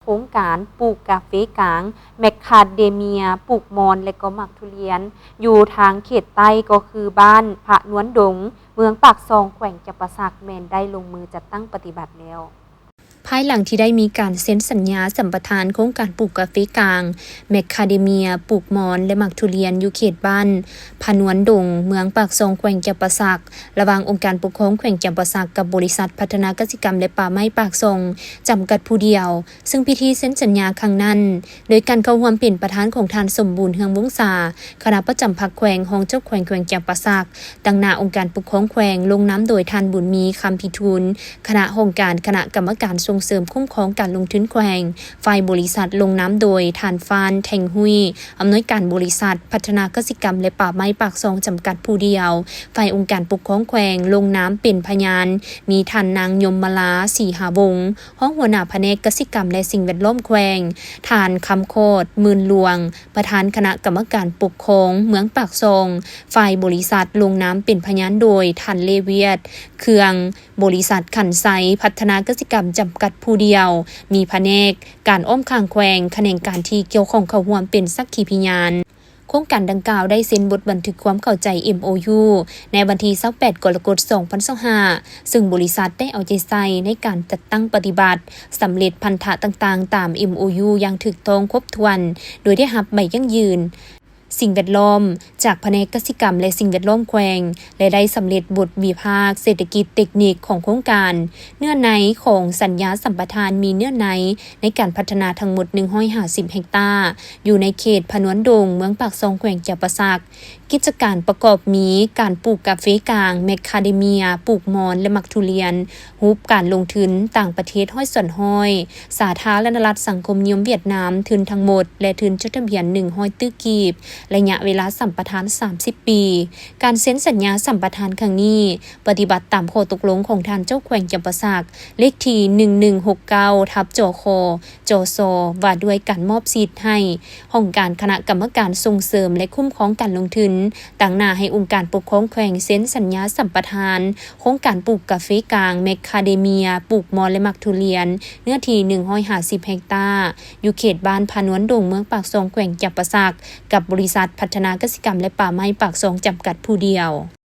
ครงการปลูกกาเฟกลางแมคคาเดเมียปลูกมอนและก็หมักทุเรียนอยู่ทางเขตใต้ก็คือบ้านพระนวนดงเมืองปากซองแขวงจำปาสักแม่นได้ลงมือจัดตั้งปฏิบัติแล้วภายหลังที่ได้มีการเซ็นสัญญาสัมปทานโครงการปลูกกาแฟกลางแมคคาเดเมียปลูกมอนและหมักทุเรียนอยู่เขตบ้านพะนวนดงเมืองปากซองแขวงจำปาสักระหว่างองค์การปกครองแขวงจำปาสักกับบริษัทพัฒนากสิกรรมและป่าไม้ปากซองจำกัดผู้เดียวซึ่งพิธีเซ็นสัญญาครั้งนั้นโดยการเข้าร่วมเป็นประธานของทานสมบูรณ์เฮืองวงศาคณะประจำพรรคแขวงรองเจ้าแขวงจำปาสักดังหน้าองค์การปกครองแขวงลงน้ำโดยทานบุญมีคำพิทูลคณะองค์การคณะกรรมการส่งเสริมคุ้มครองการลงทุนแขวงฝ่ายบริษัทลงน้ำโดยทานฟานแทงหุยอำนวยการบริษัทพัฒนากสิกรรมและป่าไม้ปากซองจำกัดผู้เดียวฝ่ายองค์การปกครองแขวงลงน้ำเป็นพยานมีท่านนางยมมาลาสีหาวงศ์ห้องหัวหน้าแผนกกสิกรรมและสิ่งแวดล้อมแขวงท่านคำโคตรมื่นหลวงประธานคณะกรรมการปกครองเมืองปากซองฝ่ายบริษัทลงน้ำเป็นพยานโดยท่านเลเวียดเครื่องบริษัทขันไซพัฒนากสิกรรมจำกัดผู้เดียวมีแผนกการอ้อมข้างแขวงแขนงการที่เกี่ยวข้องเข้าร่วมเป็นสักขีพยานโครงการดังกล่าวได้เซ็นบทบันทึกความเข้าใจ MOU ในวันที่28กรกฎาคม2025ซึ่งบริษัทได้เอาใจใส่ในการจัดตั้งปฏิบัติสำเร็จพันธะต่างๆตาม MOU อย่างถูกต้องครบถ้วนโดยได้รับใบยั่งยืนสิ่งแวดล้อมจากแผนกกสิกรรมและสิ่งแวดล้อมแขวงและได้สำเร็จบทวิพากษ์เศรษฐกิจเทคนิคของโครงการเนื้อในของสัญญาสัมปทานมีเนื้อในการพัฒนาทั้งหมด150เฮกตาร์อยู่ในเขตพะนวนดงเมืองปากซองแขวงจำปาสักกิจการประกอบมีการปลูกกาแฟกลางแมคคาเดเมียปลูกมอนและหมักทุเรียนรูปการลงทุนต่างประเทศห้อยส่วนห้อยสาธารณรัฐสังคมนิยมเวียดนามทุนทั้งหมดและทุนจดทะเบียน100ตื้อกีบระยะเวลาสัมปทาน30ปีการเซ็นสัญญาสัมปทานครั้งนี้ปฏิบัติตามข้อตกลงของทานเจ้าแขวงจำปาสักเลขที่1169/จคจสว่าด้วยการมอบสิทธิ์ให้ห้องการคณะกรรมการส่งเสริมและคุ้มครองการลงทุนตั้งหน้าให้องค์การปกครองแขวงเซ็นสัญญาสัมปทานโครงการปลูกกาแฟกลางแมคคาเดเมียปลูกมอนและหมักทุเรียนเนื้อที่150เฮกตาร์อยู่เขตบ้านพะนวนดงเมืองปากซองแขวงจำปาสักกับบริษัทพัฒนากสิกรรมและป่าไม้ปากซองจำกัดผู้เดียว